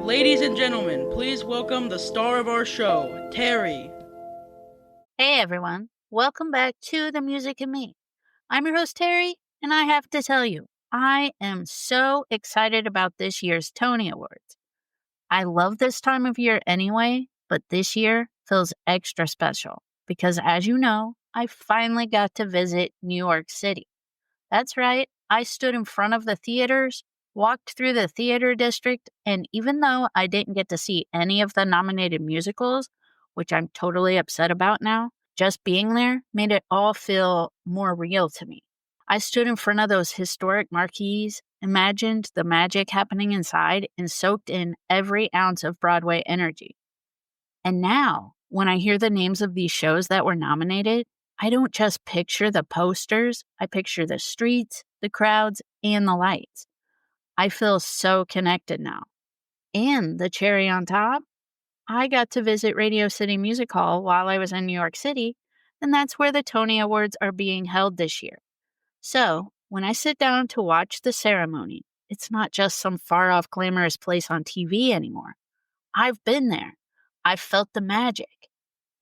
Ladies and gentlemen, please welcome the star of our show, Terry. Hey everyone, welcome back to The Music and Me. I'm your host Terry, and I have to tell you, I am so excited about this year's Tony Awards. I love this time of year anyway, but this year feels extra special because, as you know, I finally got to visit New York City. That's right, I stood in front of the theaters, walked through the theater district, and even though I didn't get to see any of the nominated musicals, which I'm totally upset about now, just being there made it all feel more real to me. I stood in front of those historic marquees, imagined the magic happening inside, and soaked in every ounce of Broadway energy. And now, when I hear the names of these shows that were nominated, I don't just picture the posters, I picture the streets, the crowds, and the lights. I feel so connected now. And the cherry on top, I got to visit Radio City Music Hall while I was in New York City, and that's where the Tony Awards are being held this year. So, when I sit down to watch the ceremony, it's not just some far-off glamorous place on TV anymore. I've been there. I've felt the magic.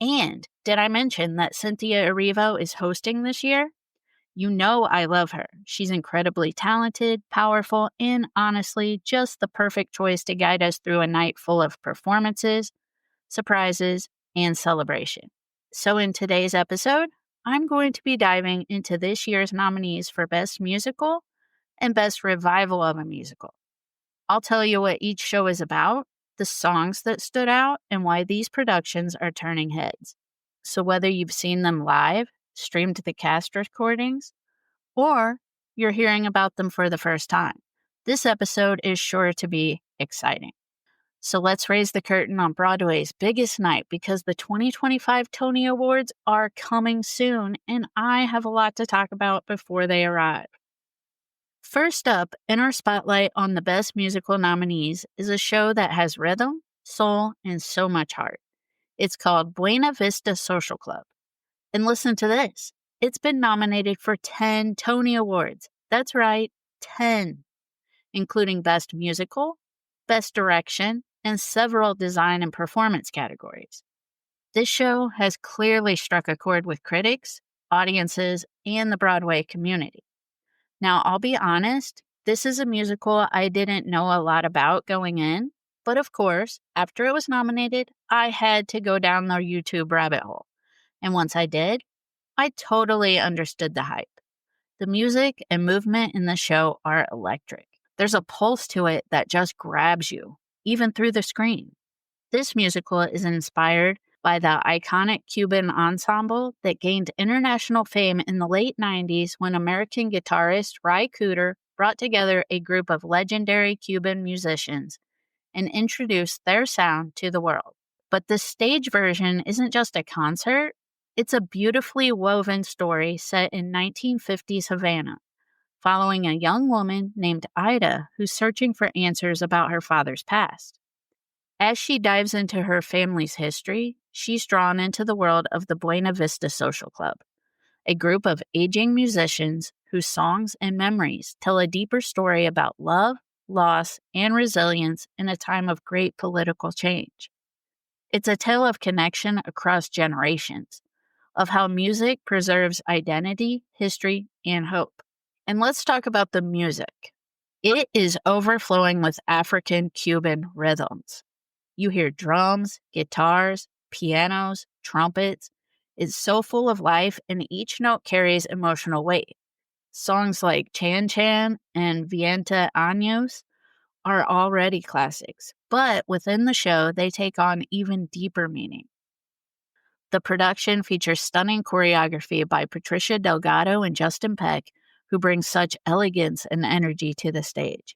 And did I mention that Cynthia Erivo is hosting this year? You know I love her. She's incredibly talented, powerful, and honestly, just the perfect choice to guide us through a night full of performances, surprises, and celebration. So in today's episode, I'm going to be diving into this year's nominees for Best Musical and Best Revival of a Musical. I'll tell you what each show is about, the songs that stood out, and why these productions are turning heads. So whether you've seen them live, streamed the cast recordings, or you're hearing about them for the first time, this episode is sure to be exciting. So let's raise the curtain on Broadway's biggest night because the 2025 Tony Awards are coming soon, and I have a lot to talk about before they arrive. First up in our spotlight on the Best Musical nominees is a show that has rhythm, soul, and so much heart. It's called Buena Vista Social Club. And listen to this. It's been nominated for 10 Tony Awards. That's right, 10, including Best Musical, Best Direction, and several design and performance categories. This show has clearly struck a chord with critics, audiences, and the Broadway community. Now, I'll be honest, this is a musical I didn't know a lot about going in, but of course, after it was nominated, I had to go down the YouTube rabbit hole. And once I did, I totally understood the hype. The music and movement in the show are electric. There's a pulse to it that just grabs you, even through the screen. This musical is inspired by the iconic Cuban ensemble that gained international fame in the late 90s when American guitarist Ry Cooder brought together a group of legendary Cuban musicians and introduced their sound to the world. But the stage version isn't just a concert, it's a beautifully woven story set in 1950s Havana, following a young woman named Ida who's searching for answers about her father's past. As she dives into her family's history, she's drawn into the world of the Buena Vista Social Club, a group of aging musicians whose songs and memories tell a deeper story about love, loss, and resilience in a time of great political change. It's a tale of connection across generations, of how music preserves identity, history, and hope. And let's talk about the music. It is overflowing with African-Cuban rhythms. You hear drums, guitars, pianos, trumpets. It's so full of life, and each note carries emotional weight. Songs like Chan Chan and Vienta Años are already classics, but within the show, they take on even deeper meaning. The production features stunning choreography by Patricia Delgado and Justin Peck, who bring such elegance and energy to the stage.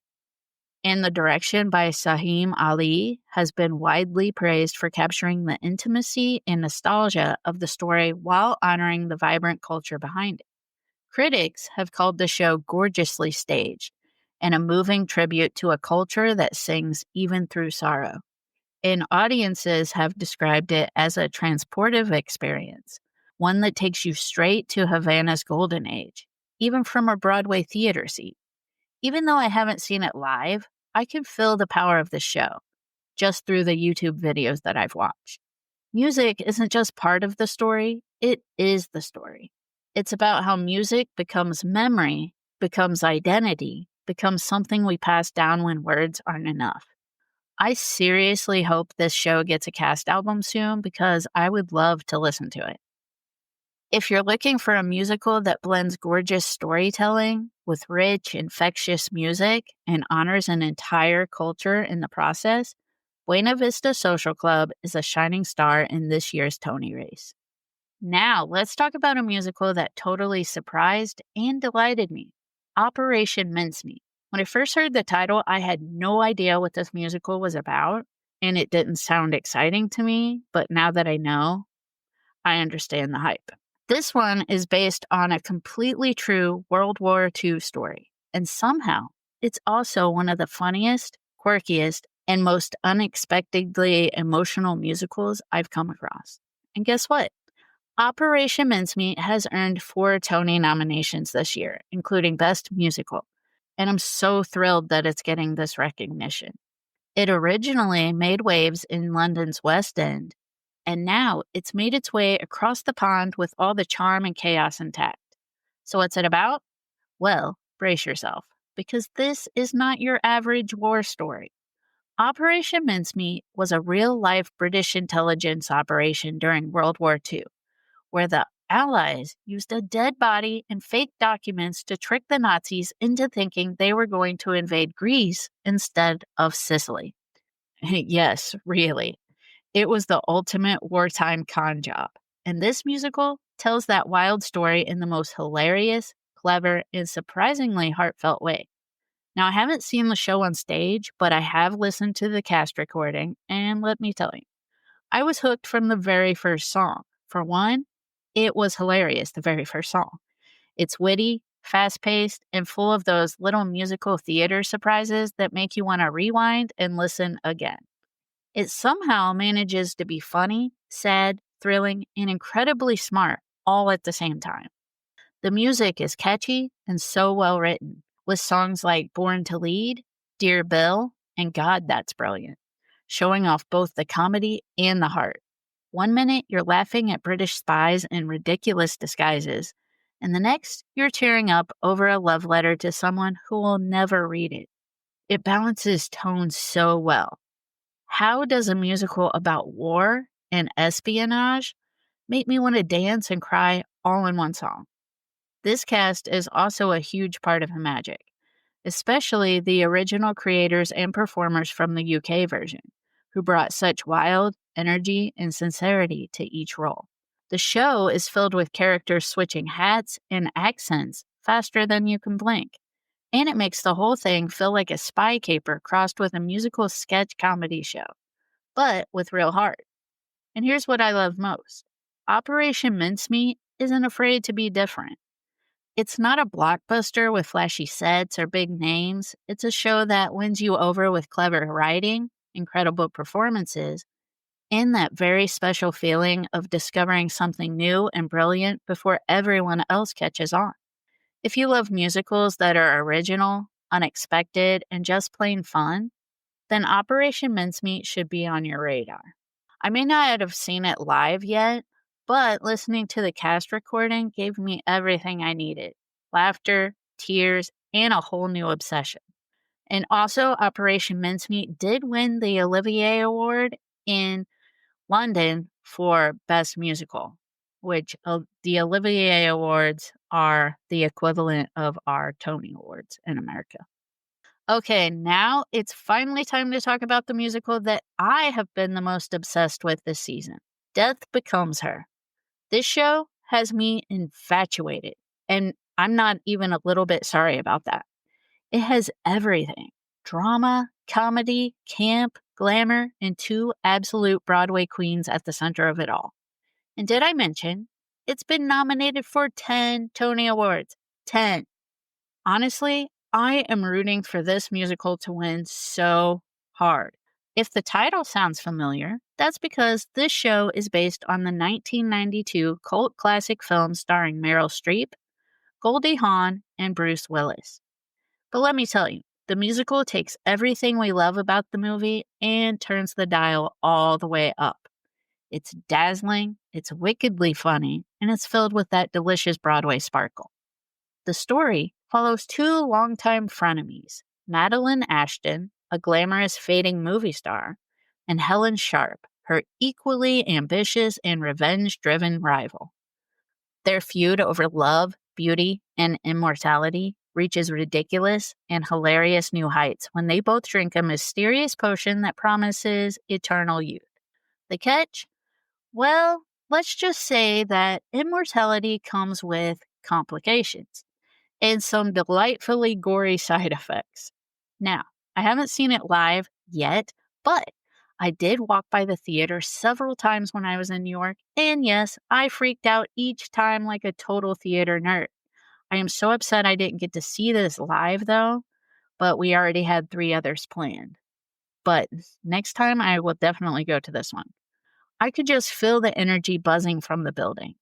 And the direction by Sahim Ali has been widely praised for capturing the intimacy and nostalgia of the story while honoring the vibrant culture behind it. Critics have called the show gorgeously staged and a moving tribute to a culture that sings even through sorrow. And audiences have described it as a transportive experience, one that takes you straight to Havana's golden age, even from a Broadway theater seat. Even though I haven't seen it live, I can feel the power of the show. just through the YouTube videos that I've watched. Music isn't just part of the story, it is the story. It's about how music becomes memory, becomes identity, becomes something we pass down when words aren't enough. I seriously hope this show gets a cast album soon because I would love to listen to it. If you're looking for a musical that blends gorgeous storytelling with rich, infectious music and honors an entire culture in the process, Buena Vista Social Club is a shining star in this year's Tony race. Now, let's talk about a musical that totally surprised and delighted me, Operation Mincemeat. When I first heard the title, I had no idea what this musical was about, and it didn't sound exciting to me, but now that I know, I understand the hype. This one is based on a completely true World War II story, and somehow it's also one of the funniest, quirkiest, and most unexpectedly emotional musicals I've come across. And guess what? Operation Mincemeat has earned 4 Tony nominations this year, including Best Musical, and I'm so thrilled that it's getting this recognition. It originally made waves in London's West End, and now it's made its way across the pond with all the charm and chaos intact. So what's it about? Well, brace yourself, because this is not your average war story. Operation Mincemeat was a real-life British intelligence operation during World War II, where the Allies used a dead body and fake documents to trick the Nazis into thinking they were going to invade Greece instead of Sicily. Yes, really. It was the ultimate wartime con job. And this musical tells that wild story in the most hilarious, clever, and surprisingly heartfelt way. Now, I haven't seen the show on stage, but I have listened to the cast recording, and let me tell you, I was hooked from the very first song. For one, it was hilarious, the very first song. It's witty, fast-paced, and full of those little musical theater surprises that make you want to rewind and listen again. It somehow manages to be funny, sad, thrilling, and incredibly smart all at the same time. The music is catchy and so well written, with songs like Born to Lead, Dear Bill, and God, That's Brilliant, showing off both the comedy and the heart. One minute, you're laughing at British spies in ridiculous disguises, and the next, you're tearing up over a love letter to someone who will never read it. It balances tone so well. How does a musical about war and espionage make me want to dance and cry all in one song? This cast is also a huge part of the magic, especially the original creators and performers from the UK version, who brought such wild energy and sincerity to each role. The show is filled with characters switching hats and accents faster than you can blink, and it makes the whole thing feel like a spy caper crossed with a musical sketch comedy show, but with real heart. And here's what I love most. Operation Mincemeat isn't afraid to be different. It's not a blockbuster with flashy sets or big names. It's a show that wins you over with clever writing, incredible performances, and that very special feeling of discovering something new and brilliant before everyone else catches on. If you love musicals that are original, unexpected, and just plain fun, then Operation Mincemeat should be on your radar. I may not have seen it live yet, but listening to the cast recording gave me everything I needed: laughter, tears, and a whole new obsession. And also, Operation Mincemeat did win the Olivier Award in London for Best Musical, which the Olivier Awards are the equivalent of our Tony Awards in America. Okay, now it's finally time to talk about the musical that I have been the most obsessed with this season, Death Becomes Her. This show has me infatuated, and I'm not even a little bit sorry about that. It has everything: drama, comedy, camp, glamour, and 2 absolute Broadway queens at the center of it all. And did I mention, it's been nominated for 10 Tony Awards? 10. Honestly, I am rooting for this musical to win so hard. If the title sounds familiar, that's because this show is based on the 1992 cult classic film starring Meryl Streep, Goldie Hawn, and Bruce Willis. But let me tell you, The musical takes everything we love about the movie and turns the dial all the way up. It's dazzling, it's wickedly funny, and it's filled with that delicious Broadway sparkle. The story follows two longtime frenemies, Madeline Ashton, a glamorous fading movie star, and Helen Sharp, her equally ambitious and revenge-driven rival. Their feud over love, beauty, and immortality reaches ridiculous and hilarious new heights when they both drink a mysterious potion that promises eternal youth. The catch? Well, let's just say that immortality comes with complications and some delightfully gory side effects. Now, I haven't seen it live yet, but I did walk by the theater several times when I was in New York, and yes, I freaked out each time like a total theater nerd. I am so upset I didn't get to see this live though, but we already had 3 others planned. But next time I will definitely go to this one. I could just feel the energy buzzing from the building.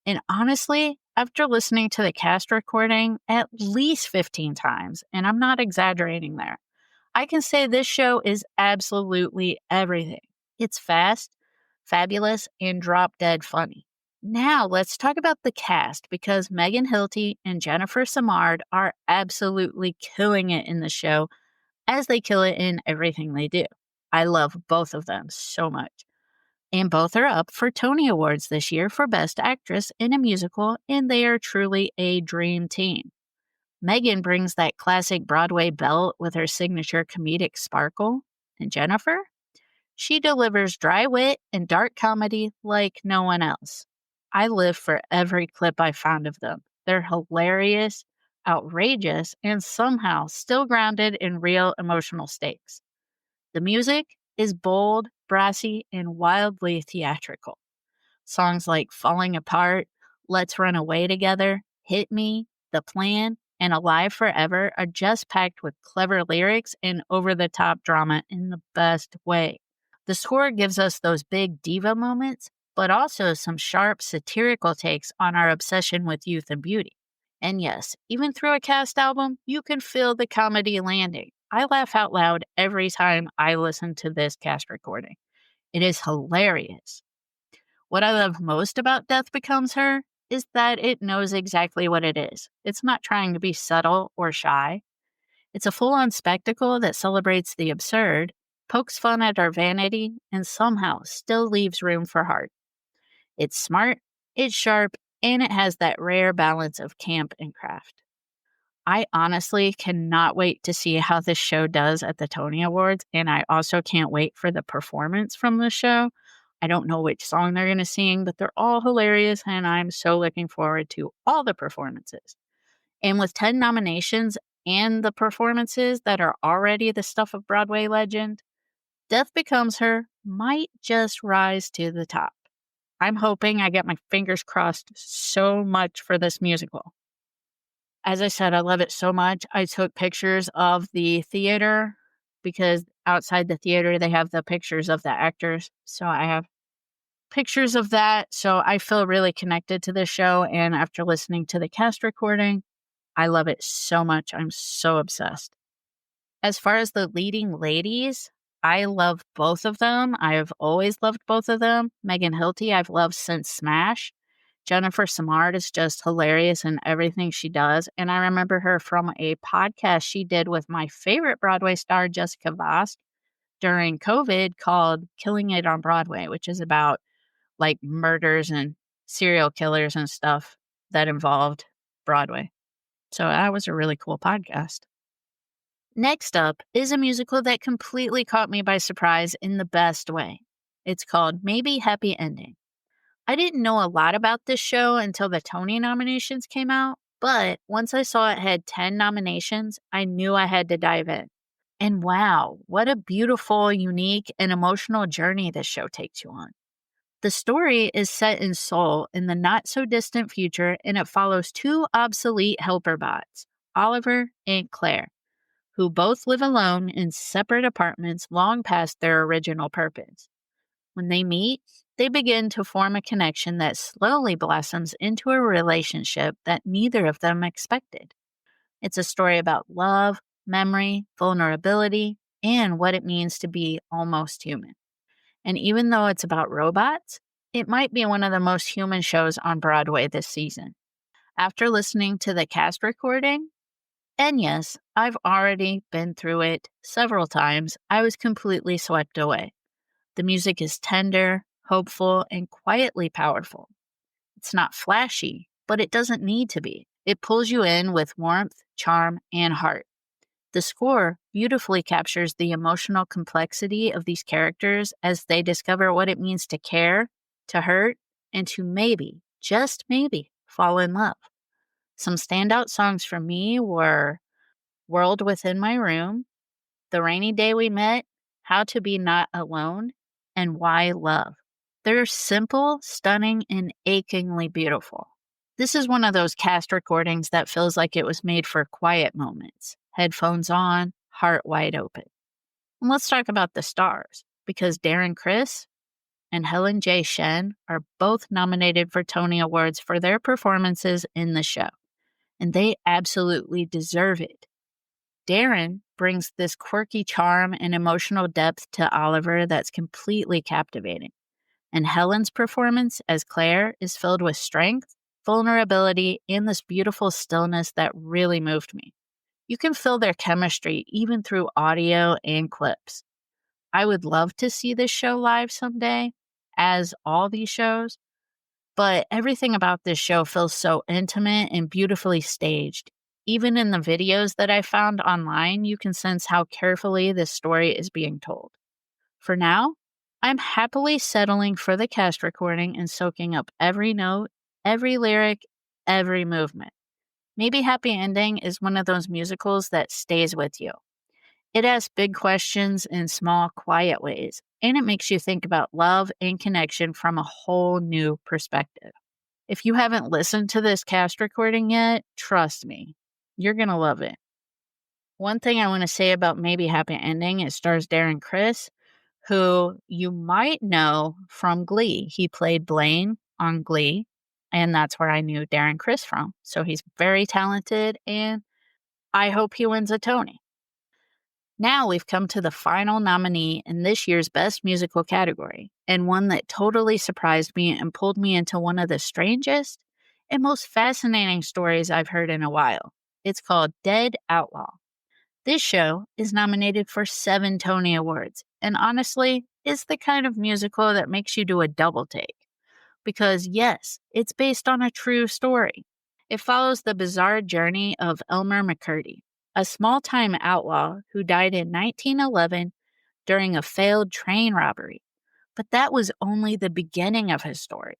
And honestly, after listening to the cast recording at least 15 times, and I'm not exaggerating there, I can say this show is absolutely everything. It's fast, fabulous, and drop dead funny. Now let's talk about the cast because Megan Hilty and Jennifer Samard are absolutely killing it in the show as they kill it in everything they do. I love both of them so much. And both are up for Tony Awards this year for Best Actress in a Musical, and they are truly a dream team. Megan brings that classic Broadway belt with her signature comedic sparkle, and Jennifer? She delivers dry wit and dark comedy like no one else. I live for every clip I found of them. They're hilarious, outrageous, and somehow still grounded in real emotional stakes. The music is bold, brassy, and wildly theatrical. Songs like Falling Apart, Let's Run Away Together, Hit Me, The Plan, and Alive Forever are just packed with clever lyrics and over-the-top drama in the best way. The score gives us those big diva moments, but also some sharp satirical takes on our obsession with youth and beauty. And yes, even through a cast album, you can feel the comedy landing. I laugh out loud every time I listen to this cast recording. It is hilarious. What I love most about Death Becomes Her is that it knows exactly what it is. It's not trying to be subtle or shy. It's a full-on spectacle that celebrates the absurd, pokes fun at our vanity, and somehow still leaves room for heart. It's smart, it's sharp, and it has that rare balance of camp and craft. I honestly cannot wait to see how this show does at the Tony Awards, and I also can't wait for the performance from the show. I don't know which song they're going to sing, but they're all hilarious, and I'm so looking forward to all the performances. And with 10 nominations and the performances that are already the stuff of Broadway legend, Death Becomes Her might just rise to the top. I'm hoping I get my fingers crossed so much for this musical. As I said, I love it so much. I took pictures of the theater because outside the theater, they have the pictures of the actors. So I have pictures of that. So I feel really connected to this show. And after listening to the cast recording, I love it so much. I'm so obsessed. As far as the leading ladies, I love both of them. I have always loved both of them. Megan Hilty, I've loved since Smash. Jennifer Samard is just hilarious in everything she does. And I remember her from a podcast she did with my favorite Broadway star, Jessica Vosk, during COVID called Killing It on Broadway, which is about like murders and serial killers and stuff that involved Broadway. So that was a really cool podcast. Next up is a musical that completely caught me by surprise in the best way. It's called Maybe Happy Ending. I didn't know a lot about this show until the Tony nominations came out, but once I saw it had 10 nominations, I knew I had to dive in. And wow, what a beautiful, unique, and emotional journey this show takes you on. The story is set in Seoul in the not-so-distant future, and it follows 2 obsolete helper bots, Oliver and Claire, who both live alone in separate apartments long past their original purpose. When they meet, they begin to form a connection that slowly blossoms into a relationship that neither of them expected. It's a story about love, memory, vulnerability, and what it means to be almost human. And even though it's about robots, it might be one of the most human shows on Broadway this season. After listening to the cast recording, and yes, I've already been through it several times, I was completely swept away. The music is tender, hopeful, and quietly powerful. It's not flashy, but it doesn't need to be. It pulls you in with warmth, charm, and heart. The score beautifully captures the emotional complexity of these characters as they discover what it means to care, to hurt, and to maybe, just maybe, fall in love. Some standout songs for me were World Within My Room, The Rainy Day We Met, How to Be Not Alone, and Why Love. They're simple, stunning, and achingly beautiful. This is one of those cast recordings that feels like it was made for quiet moments, headphones on, heart wide open. And let's talk about the stars, because Darren Criss and Helen J. Shen are both nominated for Tony Awards for their performances in the show, and they absolutely deserve it. Darren brings this quirky charm and emotional depth to Oliver that's completely captivating. And Helen's performance as Claire is filled with strength, vulnerability, and this beautiful stillness that really moved me. You can feel their chemistry even through audio and clips. I would love to see this show live someday, as all these shows, but everything about this show feels so intimate and beautifully staged. Even in the videos that I found online, you can sense how carefully this story is being told. For now, I'm happily settling for the cast recording and soaking up every note, every lyric, every movement. Maybe Happy Ending is one of those musicals that stays with you. It asks big questions in small, quiet ways, and it makes you think about love and connection from a whole new perspective. If you haven't listened to this cast recording yet, trust me, you're going to love it. One thing I want to say about Maybe Happy Ending, it stars Darren Criss, who you might know from Glee. He played Blaine on Glee, and that's where I knew Darren Criss from. So he's very talented, and I hope he wins a Tony. Now we've come to the final nominee in this year's Best Musical category, and one that totally surprised me and pulled me into one of the strangest and most fascinating stories I've heard in a while. It's called Dead Outlaw. This show is nominated for 7 Tony Awards, and honestly, it's the kind of musical that makes you do a double take. Because yes, it's based on a true story. It follows the bizarre journey of Elmer McCurdy, a small-time outlaw who died in 1911 during a failed train robbery. But that was only the beginning of his story.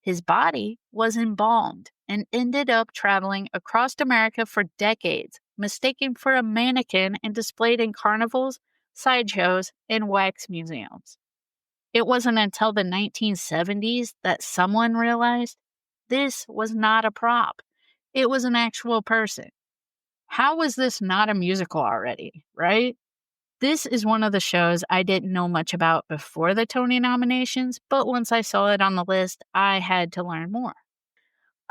His body was embalmed and ended up traveling across America for decades, mistaken for a mannequin and displayed in carnivals, sideshows, and wax museums. It wasn't until the 1970s that someone realized this was not a prop. It was an actual person. How was this not a musical already, right? This is one of the shows I didn't know much about before the Tony nominations, but once I saw it on the list, I had to learn more.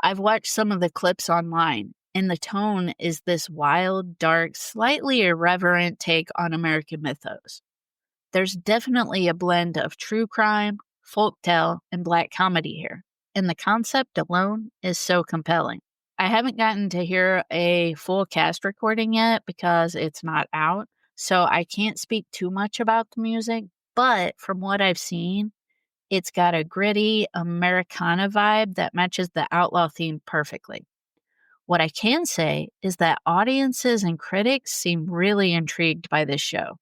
I've watched some of the clips online, and the tone is this wild, dark, slightly irreverent take on American mythos. There's definitely a blend of true crime, folktale, and black comedy here, and the concept alone is so compelling. I haven't gotten to hear a full cast recording yet because it's not out, so I can't speak too much about the music, but from what I've seen, it's got a gritty Americana vibe that matches the Outlaw theme perfectly. What I can say is that audiences and critics seem really intrigued by this show.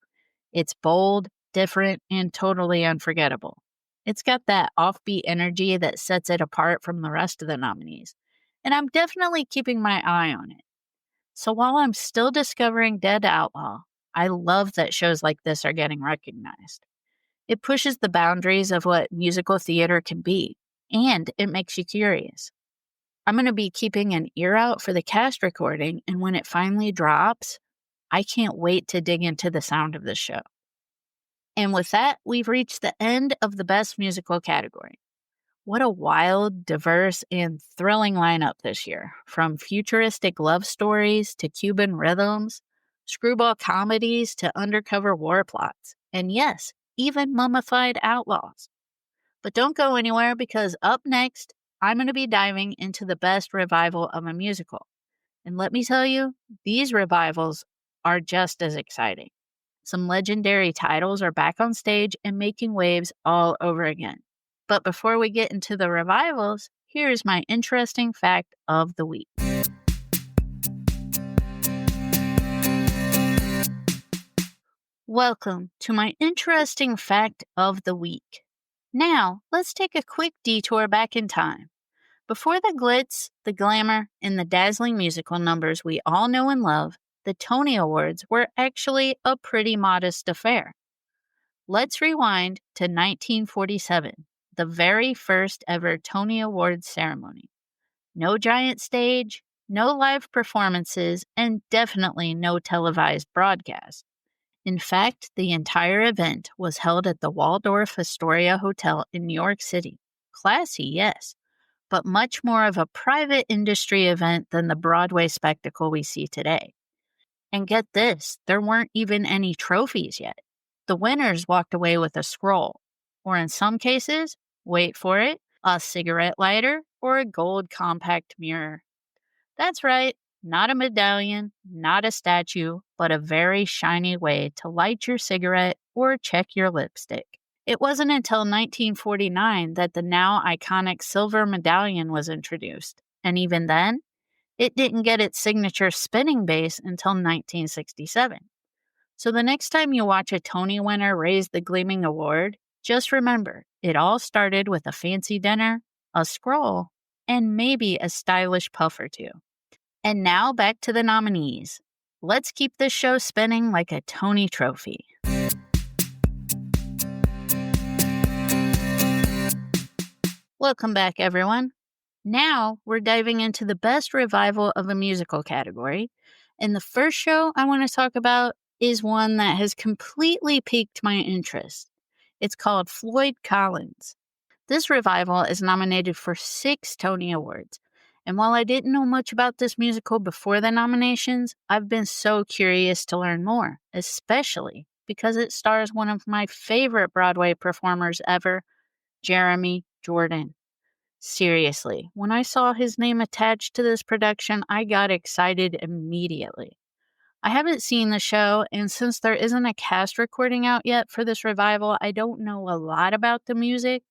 It's bold, different, and totally unforgettable. It's got that offbeat energy that sets it apart from the rest of the nominees, and I'm definitely keeping my eye on it. So while I'm still discovering Dead Outlaw, I love that shows like this are getting recognized. It pushes the boundaries of what musical theater can be, and it makes you curious. I'm going to be keeping an ear out for the cast recording, and when it finally drops, I can't wait to dig into the sound of this show. And with that, we've reached the end of the Best Musical category. What a wild, diverse, and thrilling lineup this year. From futuristic love stories to Cuban rhythms, screwball comedies to undercover war plots, and yes, even mummified outlaws. But don't go anywhere because up next, I'm going to be diving into the best revival of a musical. And let me tell you, these revivals are just as exciting. Some legendary titles are back on stage and making waves all over again. But before we get into the revivals, here's my interesting fact of the week. Welcome to my interesting fact of the week. Now, let's take a quick detour back in time. Before the glitz, the glamour, and the dazzling musical numbers we all know and love, the Tony Awards were actually a pretty modest affair. Let's rewind to 1947, the very first ever Tony Awards ceremony. No giant stage, no live performances, and definitely no televised broadcast. In fact, the entire event was held at the Waldorf Astoria Hotel in New York City. Classy, yes, but much more of a private industry event than the Broadway spectacle we see today. And get this, there weren't even any trophies yet. The winners walked away with a scroll, or in some cases, wait for it, a cigarette lighter or a gold compact mirror. That's right, not a medallion, not a statue, but a very shiny way to light your cigarette or check your lipstick. It wasn't until 1949 that the now iconic silver medallion was introduced, and even then, it didn't get its signature spinning base until 1967. So the next time you watch a Tony winner raise the gleaming award, just remember, it all started with a fancy dinner, a scroll, and maybe a stylish puff or two. And now back to the nominees. Let's keep this show spinning like a Tony trophy. Welcome back, everyone. Now we're diving into the best revival of a musical category. And the first show I want to talk about is one that has completely piqued my interest. It's called Floyd Collins. This revival is nominated for 6 Tony Awards. And while I didn't know much about this musical before the nominations, I've been so curious to learn more, especially because it stars one of my favorite Broadway performers ever, Jeremy Jordan. Seriously, when I saw his name attached to this production, I got excited immediately. I haven't seen the show, and since there isn't a cast recording out yet for this revival, I don't know a lot about the music,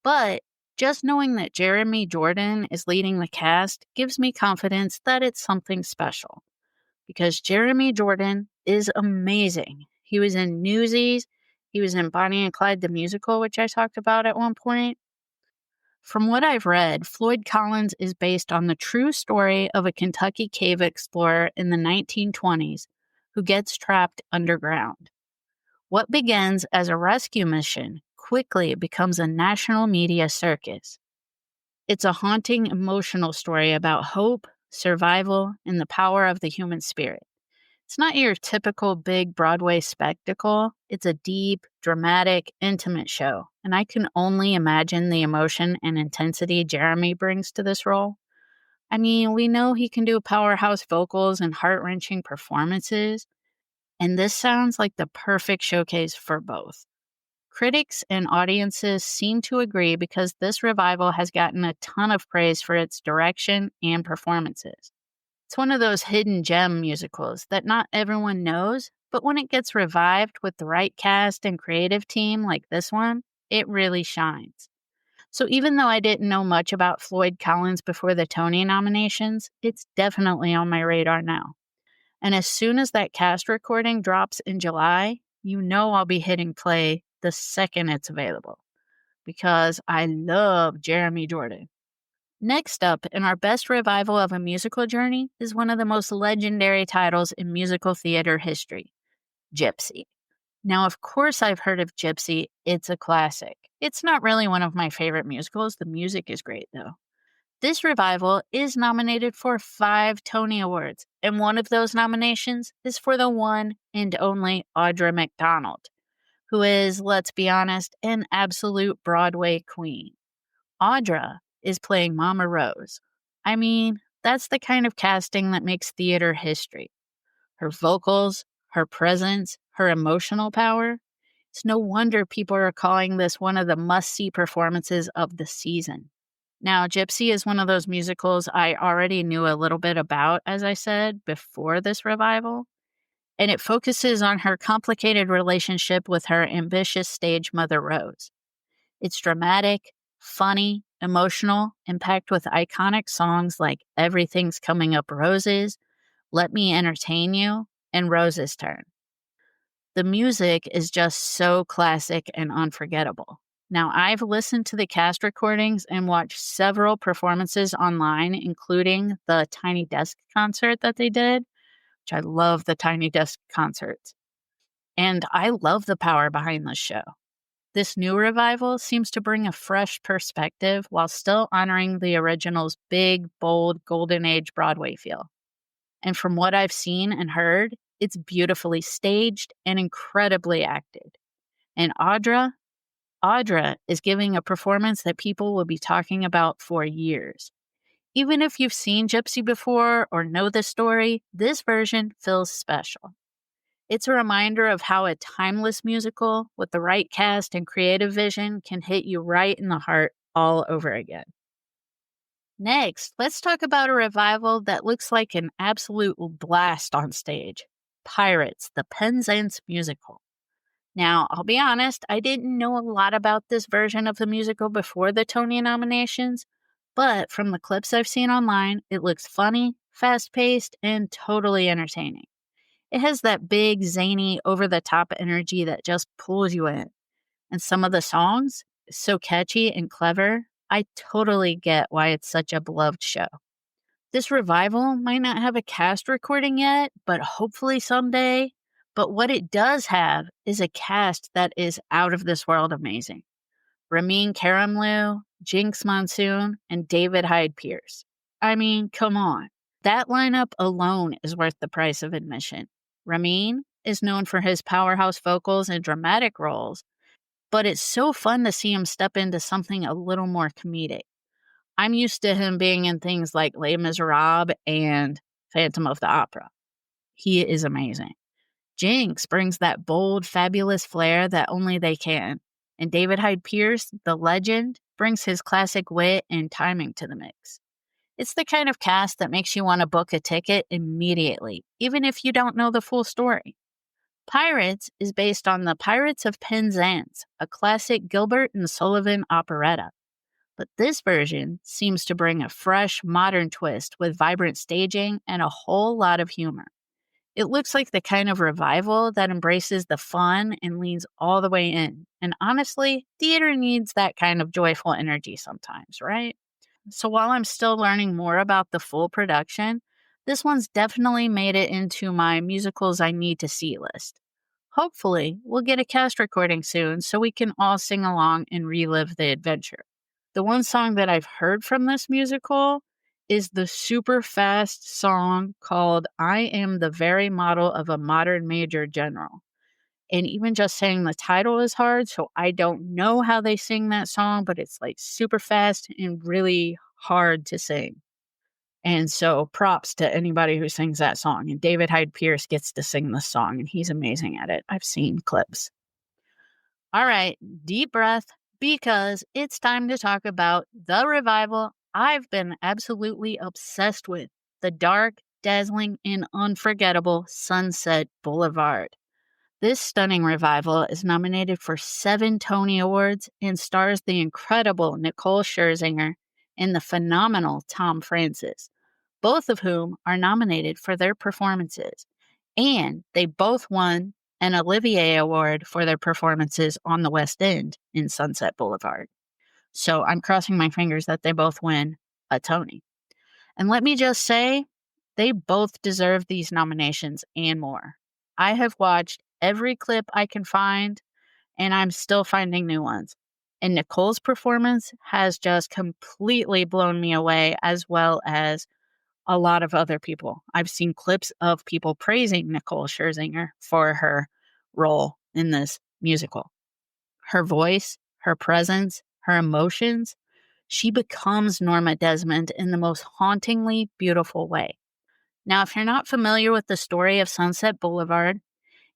but just knowing that Jeremy Jordan is leading the cast gives me confidence that it's something special. Because Jeremy Jordan is amazing. He was in Newsies, he was in Bonnie and Clyde the Musical, which I talked about at one point. From what I've read, Floyd Collins is based on the true story of a Kentucky cave explorer in the 1920s who gets trapped underground. What begins as a rescue mission quickly becomes a national media circus. It's a haunting, emotional story about hope, survival, and the power of the human spirit. It's not your typical big Broadway spectacle. It's a deep, dramatic, intimate show, and I can only imagine the emotion and intensity Jeremy brings to this role. I mean, we know he can do powerhouse vocals and heart-wrenching performances, and this sounds like the perfect showcase for both. Critics and audiences seem to agree because this revival has gotten a ton of praise for its direction and performances. It's one of those hidden gem musicals that not everyone knows, but when it gets revived with the right cast and creative team like this one, it really shines. So even though I didn't know much about Floyd Collins before the Tony nominations, it's definitely on my radar now. And as soon as that cast recording drops in July, you know I'll be hitting play the second it's available, because I love Jeremy Jordan. Next up in our best revival of a musical journey is one of the most legendary titles in musical theater history, Gypsy. Now, of course, I've heard of Gypsy. It's a classic. It's not really one of my favorite musicals. The music is great, though. This revival is nominated for 5 Tony Awards, and one of those nominations is for the one and only Audra McDonald, who is, let's be honest, an absolute Broadway queen. Audra is playing Mama Rose. I mean, that's the kind of casting that makes theater history. Her vocals, her presence, her emotional power. It's no wonder people are calling this one of the must-see performances of the season. Now, Gypsy is one of those musicals I already knew a little bit about, as I said, before this revival, and it focuses on her complicated relationship with her ambitious stage mother, Rose. It's dramatic, funny, emotional, and packed with iconic songs like Everything's Coming Up Roses, Let Me Entertain You, and Rose's Turn. The music is just so classic and unforgettable. Now, I've listened to the cast recordings and watched several performances online, including the Tiny Desk concert that they did, which I love the Tiny Desk concerts. And I love the power behind this show. This new revival seems to bring a fresh perspective while still honoring the original's big, bold, golden age Broadway feel. And from what I've seen and heard, it's beautifully staged and incredibly acted. And Audra is giving a performance that people will be talking about for years. Even if you've seen Gypsy before or know the story, this version feels special. It's a reminder of how a timeless musical with the right cast and creative vision can hit you right in the heart all over again. Next, let's talk about a revival that looks like an absolute blast on stage. Pirates, the Penzance musical. Now, I'll be honest, I didn't know a lot about this version of the musical before the Tony nominations, but from the clips I've seen online, it looks funny, fast-paced, and totally entertaining. It has that big, zany, over-the-top energy that just pulls you in. And some of the songs, so catchy and clever, I totally get why it's such a beloved show. This revival might not have a cast recording yet, but hopefully someday. But what it does have is a cast that is out of this world amazing. Ramin Karimloo, Jinx Monsoon, and David Hyde Pierce. I mean, come on. That lineup alone is worth the price of admission. Ramin is known for his powerhouse vocals and dramatic roles, but it's so fun to see him step into something a little more comedic. I'm used to him being in things like Les Miserables and Phantom of the Opera. He is amazing. Jinx brings that bold, fabulous flair that only they can. And David Hyde Pierce, the legend, brings his classic wit and timing to the mix. It's the kind of cast that makes you want to book a ticket immediately, even if you don't know the full story. Pirates is based on the Pirates of Penzance, a classic Gilbert and Sullivan operetta. But this version seems to bring a fresh, modern twist with vibrant staging and a whole lot of humor. It looks like the kind of revival that embraces the fun and leans all the way in. And honestly, theater needs that kind of joyful energy sometimes, right? So while I'm still learning more about the full production, this one's definitely made it into my musicals I need to see list. Hopefully, we'll get a cast recording soon so we can all sing along and relive the adventure. The one song that I've heard from this musical is the super fast song called I Am the Very Model of a Modern Major General. And even just saying the title is hard, so I don't know how they sing that song, but it's like super fast and really hard to sing. And so props to anybody who sings that song. And David Hyde Pierce gets to sing the song, and he's amazing at it. I've seen clips. All right, deep breath, because it's time to talk about the revival I've been absolutely obsessed with, the dark, dazzling, and unforgettable Sunset Boulevard. This stunning revival is nominated for 7 Tony Awards and stars the incredible Nicole Scherzinger and the phenomenal Tom Francis, both of whom are nominated for their performances. And they both won an Olivier Award for their performances on the West End in Sunset Boulevard. So I'm crossing my fingers that they both win a Tony. And let me just say, they both deserve these nominations and more. I have watched every clip I can find, and I'm still finding new ones. And Nicole's performance has just completely blown me away, as well as a lot of other people. I've seen clips of people praising Nicole Scherzinger for her role in this musical. Her voice, her presence, her emotions, she becomes Norma Desmond in the most hauntingly beautiful way. Now, if you're not familiar with the story of Sunset Boulevard,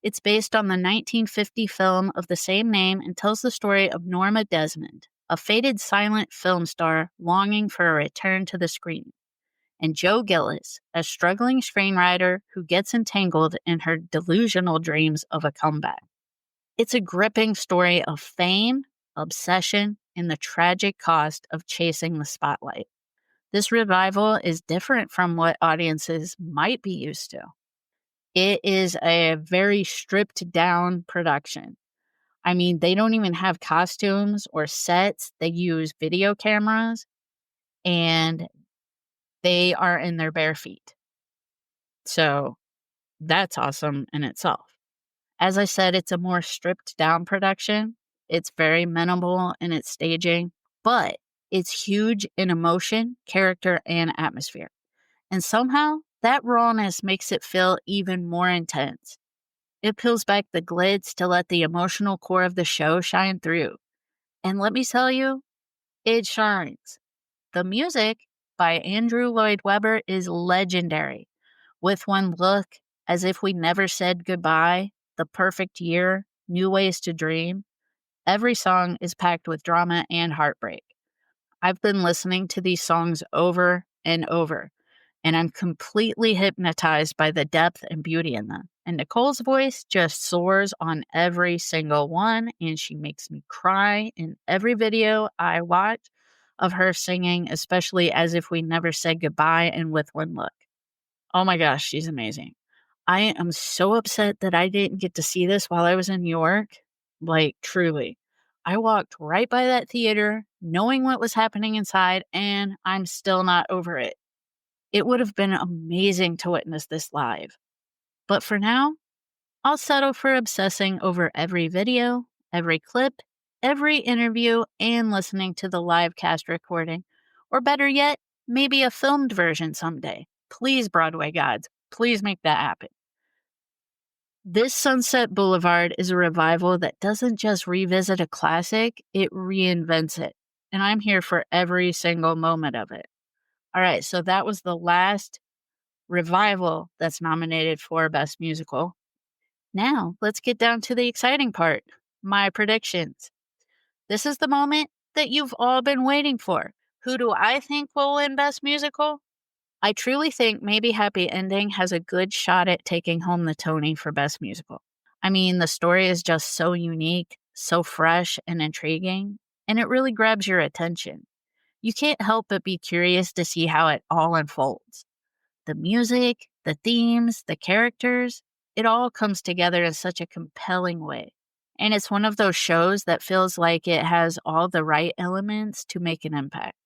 it's based on the 1950 film of the same name and tells the story of Norma Desmond, a faded silent film star longing for a return to the screen, and Joe Gillis, a struggling screenwriter who gets entangled in her delusional dreams of a comeback. It's a gripping story of fame, obsession, and the tragic cost of chasing the spotlight. This revival is different from what audiences might be used to. It is a very stripped down production. I mean, they don't even have costumes or sets. They use video cameras and they are in their bare feet. So that's awesome in itself. As I said, it's a more stripped down production. It's very minimal in its staging, but it's huge in emotion, character, and atmosphere. And somehow that rawness makes it feel even more intense. It peels back the glitz to let the emotional core of the show shine through. And let me tell you, it shines. The music by Andrew Lloyd Webber is legendary. With One Look, As If We Never Said Goodbye, The Perfect Year, New Ways to Dream, every song is packed with drama and heartbreak. I've been listening to these songs over and over, and I'm completely hypnotized by the depth and beauty in them. And Nicole's voice just soars on every single one, and she makes me cry in every video I watch of her singing, especially As If We Never Said Goodbye and With One Look. Oh my gosh, she's amazing. I am so upset that I didn't get to see this while I was in New York. Like, truly. I walked right by that theater, knowing what was happening inside, and I'm still not over it. It would have been amazing to witness this live. But for now, I'll settle for obsessing over every video, every clip, every interview, and listening to the live cast recording. Or better yet, maybe a filmed version someday. Please, Broadway gods, please make that happen. This Sunset Boulevard is a revival that doesn't just revisit a classic, it reinvents it. And I'm here for every single moment of it. All right, so that was the last revival that's nominated for Best Musical. Now, let's get down to the exciting part, my predictions. This is the moment that you've all been waiting for. Who do I think will win Best Musical? I truly think maybe Happy Ending has a good shot at taking home the Tony for Best Musical. I mean, the story is just so unique, so fresh and intriguing, and it really grabs your attention. You can't help but be curious to see how it all unfolds. The music, the themes, the characters, it all comes together in such a compelling way. And it's one of those shows that feels like it has all the right elements to make an impact.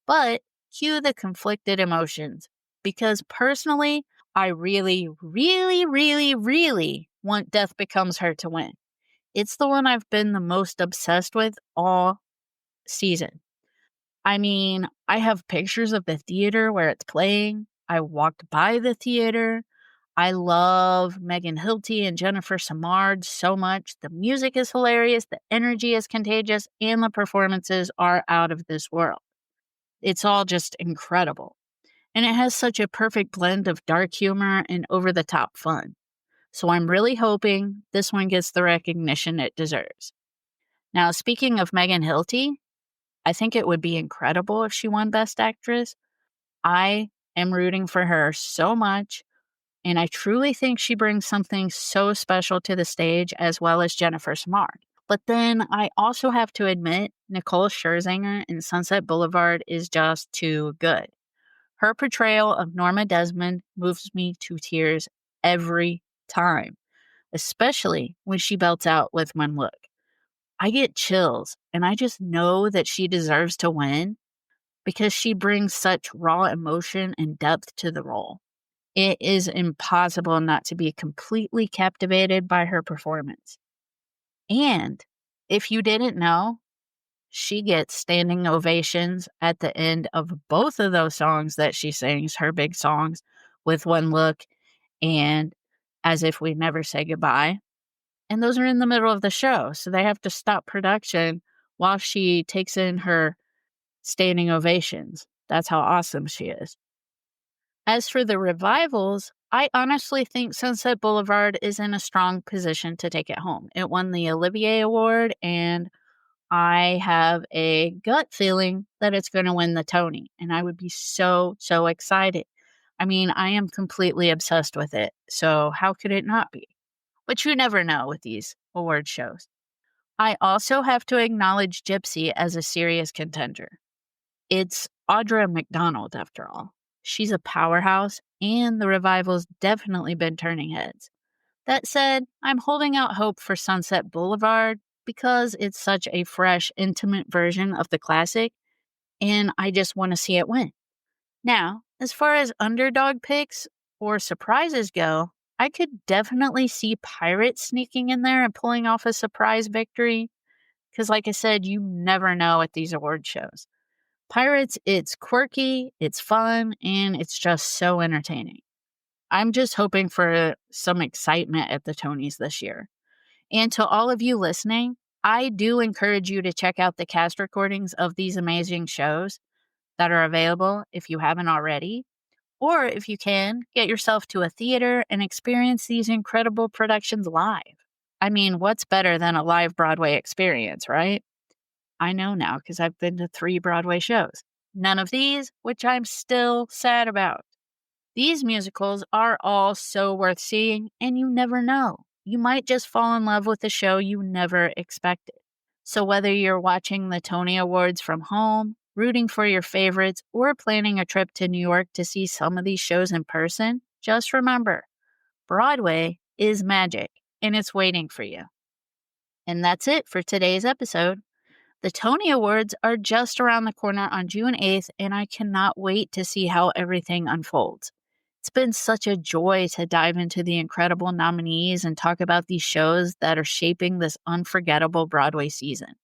But cue the conflicted emotions, because personally, I really, really, really, really want Death Becomes Her to win. It's the one I've been the most obsessed with all season. I mean, I have pictures of the theater where it's playing. I walked by the theater. I love Megan Hilty and Jennifer Samard so much. The music is hilarious, the energy is contagious, and the performances are out of this world. It's all just incredible. And it has such a perfect blend of dark humor and over-the-top fun. So I'm really hoping this one gets the recognition it deserves. Now, speaking of Megan Hilty, I think it would be incredible if she won Best Actress. I am rooting for her so much, and I truly think she brings something so special to the stage, as well as Jennifer Samard. But then I also have to admit, Nicole Scherzinger in Sunset Boulevard is just too good. Her portrayal of Norma Desmond moves me to tears every time, especially when she belts out With One Look. I get chills, and I just know that she deserves to win because she brings such raw emotion and depth to the role. It is impossible not to be completely captivated by her performance. And if you didn't know, she gets standing ovations at the end of both of those songs that she sings, her big songs, With One Look and As If We Never Say Goodbye. And those are in the middle of the show, so they have to stop production while she takes in her standing ovations. That's how awesome she is. As for the revivals, I honestly think Sunset Boulevard is in a strong position to take it home. It won the Olivier Award, and I have a gut feeling that it's going to win the Tony, and I would be so, so excited. I mean, I am completely obsessed with it, so how could it not be? But you never know with these award shows. I also have to acknowledge Gypsy as a serious contender. It's Audra McDonald, after all. She's a powerhouse, and the revival's definitely been turning heads. That said, I'm holding out hope for Sunset Boulevard because it's such a fresh, intimate version of the classic, and I just want to see it win. Now, as far as underdog picks or surprises go, I could definitely see Pirates sneaking in there and pulling off a surprise victory. Because, like I said, you never know at these award shows. Pirates, it's quirky, it's fun, and it's just so entertaining. I'm just hoping for some excitement at the Tonys this year. And to all of you listening, I do encourage you to check out the cast recordings of these amazing shows that are available if you haven't already. Or if you can, get yourself to a theater and experience these incredible productions live. I mean, what's better than a live Broadway experience, right? I know now because I've been to 3 Broadway shows. None of these, which I'm still sad about. These musicals are all so worth seeing, and you never know. You might just fall in love with a show you never expected. So whether you're watching the Tony Awards from home, rooting for your favorites, or planning a trip to New York to see some of these shows in person, just remember, Broadway is magic, and it's waiting for you. And that's it for today's episode. The Tony Awards are just around the corner on June 8th, and I cannot wait to see how everything unfolds. It's been such a joy to dive into the incredible nominees and talk about these shows that are shaping this unforgettable Broadway season.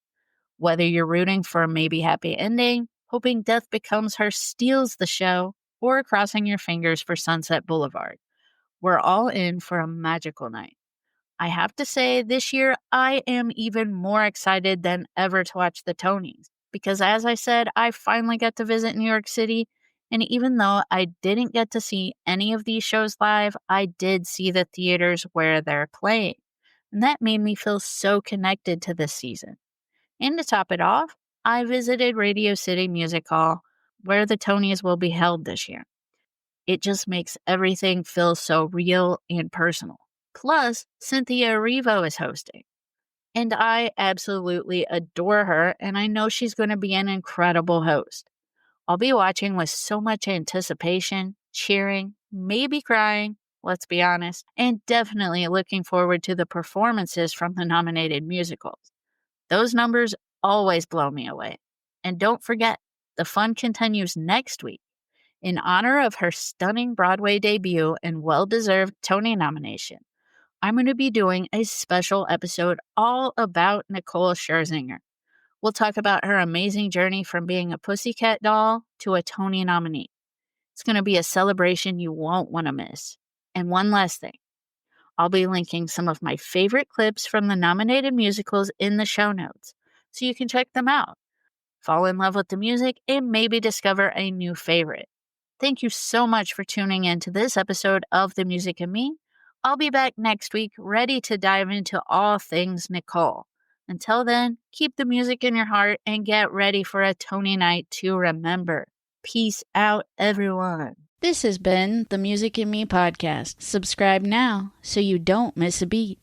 Whether you're rooting for a maybe happy ending, hoping Death Becomes Her steals the show, or crossing your fingers for Sunset Boulevard, we're all in for a magical night. I have to say, this year, I am even more excited than ever to watch the Tonys. Because as I said, I finally got to visit New York City. And even though I didn't get to see any of these shows live, I did see the theaters where they're playing. And that made me feel so connected to this season. And to top it off, I visited Radio City Music Hall, where the Tonys will be held this year. It just makes everything feel so real and personal. Plus, Cynthia Erivo is hosting. And I absolutely adore her, and I know she's going to be an incredible host. I'll be watching with so much anticipation, cheering, maybe crying, let's be honest, and definitely looking forward to the performances from the nominated musicals. Those numbers always blow me away. And don't forget, the fun continues next week. In honor of her stunning Broadway debut and well-deserved Tony nomination, I'm going to be doing a special episode all about Nicole Scherzinger. We'll talk about her amazing journey from being a Pussycat Doll to a Tony nominee. It's going to be a celebration you won't want to miss. And one last thing, I'll be linking some of my favorite clips from the nominated musicals in the show notes, so you can check them out, fall in love with the music, and maybe discover a new favorite. Thank you so much for tuning in to this episode of The Music and Me. I'll be back next week, ready to dive into all things Nicole. Until then, keep the music in your heart and get ready for a Tony night to remember. Peace out, everyone. This has been the Music and Me podcast. Subscribe now so you don't miss a beat.